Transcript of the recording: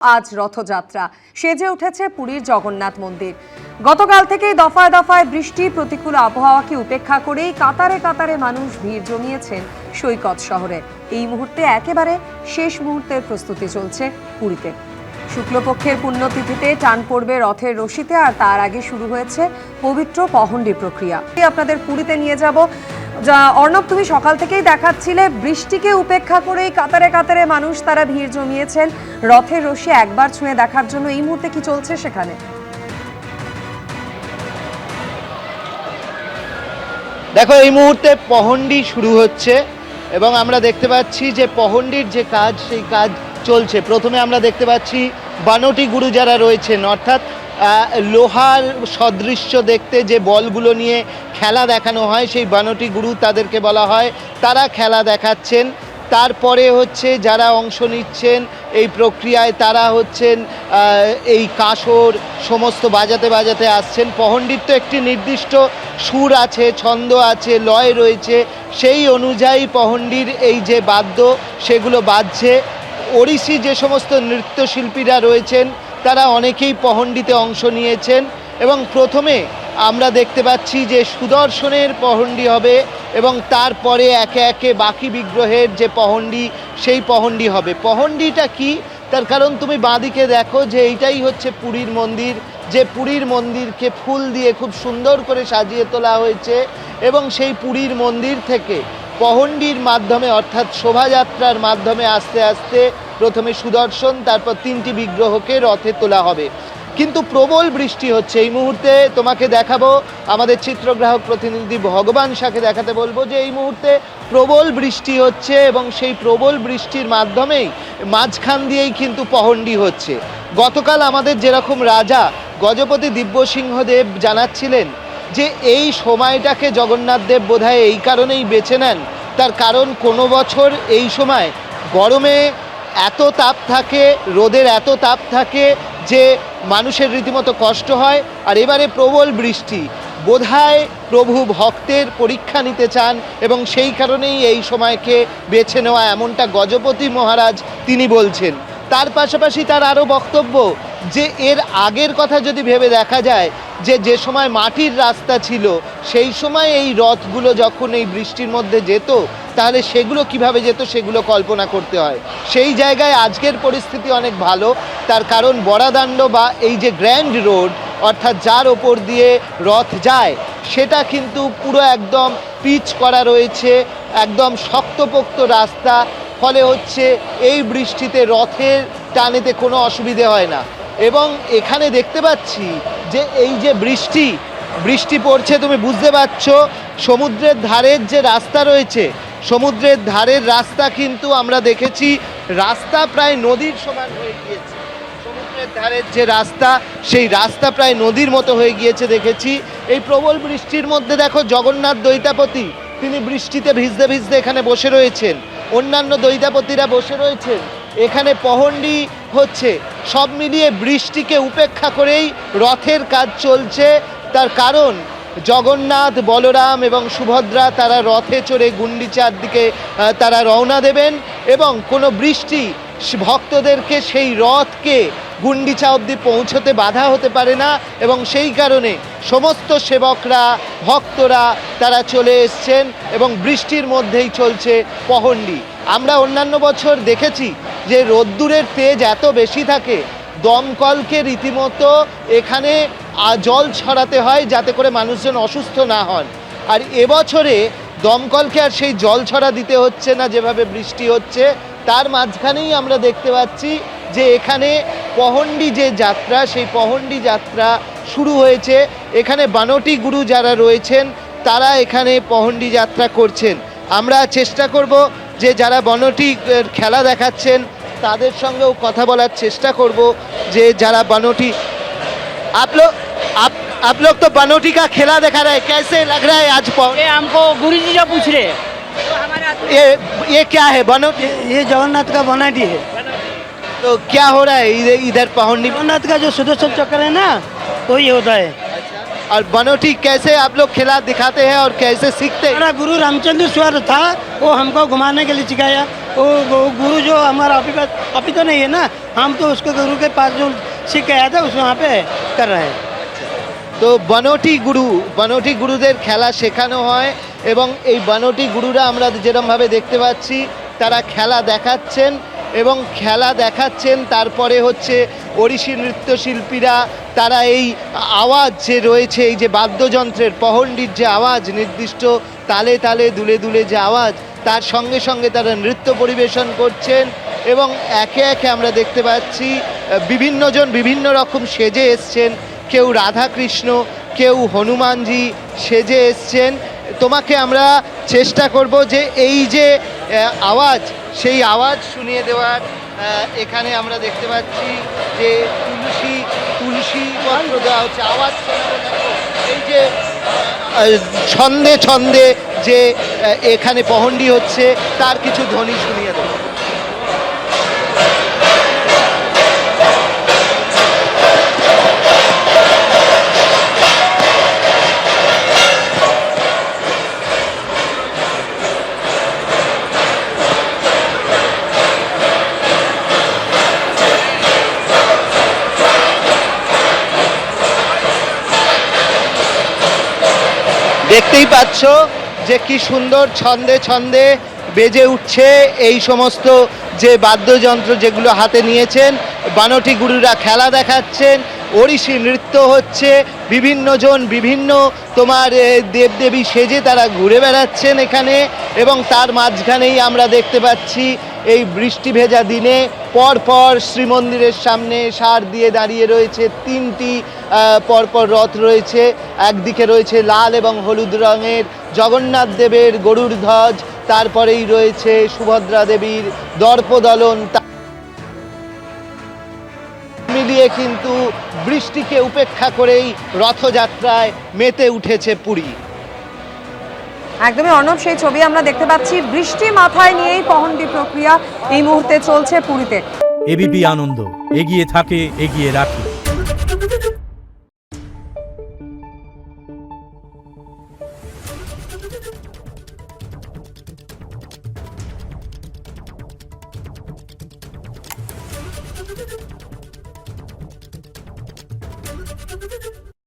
আজ রথযাত্রা সেজে উঠেছে পুরীর জগন্নাথ মন্দির। গতকাল থেকেই দফায় দফায় বৃষ্টি প্রতিকূল আবহাওয়াকে উপেক্ষা করেই কাতারে কাতারে মানুষ ভিড় জমিয়েছেন সৈকত শহরে। এই মুহূর্তে একেবারে শেষ মুহূর্তের প্রস্তুতি চলছে পুরীতে। শুক্লপক্ষের পুণ্যতিথিতে টান পড়বে রথের রশিতে, আর তার আগে শুরু হয়েছে পবিত্র পহণ্ডি প্রক্রিয়া। আপনাদের পুরীতে নিয়ে যাব। অর্ণব, তুমি সকাল থেকেই দেখাচ্ছিলে বৃষ্টিকে উপেক্ষা করেই কাতারে কাতারে মানুষ তারা ভিড় জমিয়েছেন রথের রশি একবার ছুঁয়ে দেখার জন্য। এই মুহূর্তে কি চলছে সেখানে? দেখো, এই মুহূর্তে পহণ্ডি শুরু হচ্ছে এবং আমরা দেখতে পাচ্ছি যে পহণ্ডির যে কাজ সেই কাজ চলছে। প্রথমে আমরা দেখতে পাচ্ছি বানটি গুরু যারা রয়েছেন, অর্থাৎ লোহার সদৃশ্য দেখতে যে বলগুলো নিয়ে খেলা দেখানো হয় সেই বানটি গুরু তাদেরকে বলা হয়, তারা খেলা দেখাচ্ছেন। তারপরে হচ্ছে যারা অংশ নিচ্ছেন এই প্রক্রিয়ায় তারা হচ্ছেন এই কাসর সমস্ত বাজাতে বাজাতে আসছেন। পহণ্ডির তো একটি নির্দিষ্ট সুর আছে, ছন্দ আছে, লয় রয়েছে, সেই অনুযায়ী পহণ্ডির এই যে বাদ্য সেগুলো বাজছে। ওড়িশি যে সমস্ত নৃত্যশিল্পীরা রয়েছেন তারা অনেকেই পহণ্ডিতে অংশ নিয়েছেন এবং প্রথমে আমরা দেখতে পাচ্ছি যে সুদর্শনের পহণ্ডি হবে এবং তারপরে একে একে বাকি বিগ্রহের যে পহণ্ডি সেই পহণ্ডি হবে। পহণ্ডিটা কি, তার কারণ তুমি বাঁদিকে দেখো যে এইটাই হচ্ছে পুরীর মন্দির, যে পুরীর মন্দিরকে ফুল দিয়ে খুব সুন্দর করে সাজিয়ে তোলা হয়েছে এবং সেই পুরীর মন্দির থেকে পহণ্ডির মাধ্যমে অর্থাৎ শোভাযাত্রার মাধ্যমে আস্তে আস্তে প্রথমে সুদর্শন, তারপর তিনটি বিগ্রহকে রথে তোলা হবে। কিন্তু প্রবল বৃষ্টি হচ্ছে এই মুহূর্তে। তোমাকে দেখাবো, আমাদের চিত্রগ্রাহক প্রতিনিধি ভগবান শাহকে দেখাতে বলবো যে এই মুহূর্তে প্রবল বৃষ্টি হচ্ছে এবং সেই প্রবল বৃষ্টির মাধ্যমেই মাঝখান দিয়েই কিন্তু পহণ্ডি হচ্ছে। গতকাল আমাদের যেরকম রাজা গজপতি দিব্যসিংহদেব জানাচ্ছিলেন যে এই সময়টাকে জগন্নাথ দেব বোধহয় এই কারণেই বেছে নেন, তার কারণ কোনো বছর এই সময় গরমে এত তাপ থাকে, রোদের এত তাপ থাকে যে মানুষের রীতিমতো কষ্ট হয়। আর এবারে প্রবল বৃষ্টি, বোধহয় প্রভু ভক্তের পরীক্ষা নিতে চান এবং সেই কারণেই এই সময়কে বেছে নেওয়া, এমনটা গজপতি মহারাজ তিনি বলছেন। তার পাশাপাশি তার আরও বক্তব্য যে এর আগের কথা যদি ভেবে দেখা যায় যে সময় মাটির রাস্তা ছিল সেই সময় এই রথগুলো যখন এই বৃষ্টির মধ্যে যেত তাহলে সেগুলো কিভাবে যেত সেগুলো কল্পনা করতে হয়। সেই জায়গায় আজকের পরিস্থিতি অনেক ভালো, তার কারণ বড়াদাণ্ড বা এই যে গ্র্যান্ড রোড অর্থাৎ যার ওপর দিয়ে রথ যায় সেটা কিন্তু পুরো একদম পিচ করা রয়েছে, একদম শক্তপোক্ত রাস্তা, ফলে হচ্ছে এই বৃষ্টিতে রথের টানেতে কোনো অসুবিধে হয় না। এবং এখানে দেখতে পাচ্ছি যে এই যে বৃষ্টি পড়ছে, তুমি বুঝতে পারছো সমুদ্রের ধারের যে রাস্তা রয়েছে, সমুদ্রের ধারের রাস্তা কিন্তু আমরা দেখেছি রাস্তা প্রায় নদীর সমান হয়ে গিয়েছে। সমুদ্রের ধারের যে রাস্তা সেই রাস্তা প্রায় নদীর মতো হয়ে গিয়েছে দেখেছি। এই প্রবল বৃষ্টির মধ্যে দেখো জগন্নাথ দৈতাপতি তিনি বৃষ্টিতে ভিজতে ভিজতে এখানে বসে রয়েছেন, অন্যান্য দৈতাপতিরা বসে রয়েছেন, এখানে পহণ্ডি হচ্ছে। সব মিলিয়ে বৃষ্টিকে উপেক্ষা করেই রথের কাজ চলছে। তার কারণ জগন্নাথ, বলরাম এবং সুভদ্রা তারা রথে চড়ে গুন্ডিচার দিকে তারা রওনা দেবেন এবং কোনো বৃষ্টি ভক্তদেরকে সেই রথকে গুন্ডিচা অবধি পৌঁছতে বাধা হতে পারে না এবং সেই কারণে সমস্ত সেবকরা, ভক্তরা তারা চলে এসছেন এবং বৃষ্টির মধ্যেই চলছে পহণ্ডি। আমরা অন্যান্য বছর দেখেছি যে রোদ্দুরের তেজ এত বেশি থাকে, দমকলকে রীতিমতো এখানে জল ছড়াতে হয় যাতে করে মানুষজন অসুস্থ না হন। আর এবছরে দমকলকে আর সেই জল ছড়া দিতে হচ্ছে না, যেভাবে বৃষ্টি হচ্ছে তার মাঝখানেই আমরা দেখতে পাচ্ছি যে এখানে পহণ্ডি যে যাত্রা সেই পহণ্ডি যাত্রা শুরু হয়েছে। এখানে বানটি গুরু যারা রয়েছেন তারা এখানে পহণ্ডি যাত্রা করছেন। আমরা চেষ্টা করব যে যারা বানটি খেলা দেখাচ্ছেন তাদের সঙ্গেও কথা বলার চেষ্টা করব যে যারা বানটি आप लोग तो बनोटी का खेला दिखा रहे हैं, कैसे लग रहा है आज? ये हमको गुरुजी जो पूछ रहे हैं। ये क्या है बनोटी? ये जगन्नाथ का बनाटी है। तो क्या हो रहा है इधर पहंडी? जगन्नाथ का जो सुदर्शन चक्र है ना वही होता है। और बनोटी कैसे आप लोग खेला दिखाते हैं और कैसे सीखते हैं? हमारा गुरु रामचंद्र स्वर था, वो हमको घुमाने के लिए सिखाया। वो गुरु जो हमारा अभी तो नहीं है ना, हम तो उसके गुरु के पास जो सीख के आया था उस वहाँ पे कर रहे हैं। তো বনটি গুরুদের খেলা শেখানো হয় এবং এই বনটি গুরুরা আমরা যেরকমভাবে দেখতে পাচ্ছি তারা খেলা দেখাচ্ছেন তারপরে হচ্ছে ওড়িশি নৃত্যশিল্পীরা তারা এই আওয়াজ যে রয়েছে, এই যে বাদ্যযন্ত্রের পহণ্ডির যে আওয়াজ, নির্দিষ্ট তালে তালে দুলে দুলে যে আওয়াজ, তার সঙ্গে সঙ্গে তারা নৃত্য পরিবেশন করছেন এবং একে একে আমরা দেখতে পাচ্ছি বিভিন্নজন বিভিন্ন রকম সেজে এসছেন। কেউ রাধাকৃষ্ণ, কেউ হনুমানজি সেজে এসছেন। তোমাকে আমরা চেষ্টা করব যে এই যে আওয়াজ, সেই আওয়াজ শুনিয়ে দেওয়ার। এখানে আমরা দেখতে পাচ্ছি যে তুলসী পত্র দেওয়া হচ্ছে, আওয়াজ শোনাতে থাকো। এই যে ছন্দে ছন্দে যে এখানে পহণ্ডি হচ্ছে তার কিছু ধ্বনি শুনিয়ে দেবো। দেখতেই পাচ্ছ যে কি সুন্দর ছন্দে ছন্দে বেজে উঠছে এই সমস্ত যে বাদ্যযন্ত্র যেগুলো হাতে নিয়েছেন। বানটি গুরুরা খেলা দেখাচ্ছেন, ওড়িশি নৃত্য হচ্ছে, বিভিন্নজন বিভিন্ন তোমার দেবদেবী সেজে তারা ঘুরে বেড়াচ্ছেন এখানে। এবং তার মাঝখানেই আমরা দেখতে পাচ্ছি এই বৃষ্টি ভেজা দিনে পরপর শ্রীমন্দিরের সামনে সার দিয়ে দাঁড়িয়ে রয়েছে তিনটি পরপর রথ রয়েছে। একদিকে রয়েছে লাল এবং হলুদ রঙের জগন্নাথ দেবের গরুর ধ্বজ, তারপরেই রয়েছে সুভদ্রা দেবীর দর্পদলন। মিলিয়ে কিন্তু বৃষ্টিকে উপেক্ষা করেই রথযাত্রায় মেতে উঠেছে পুরী। একদমই অর্ণব, সেই ছবি আমরা দেখতে পাচ্ছি। বৃষ্টি মাথায় নিয়েই পহণ্ডি প্রক্রিয়া এই মুহূর্তে চলছে পুরীতে। এবিপি আনন্দ, এগিয়ে থাকে, এগিয়ে রাখে।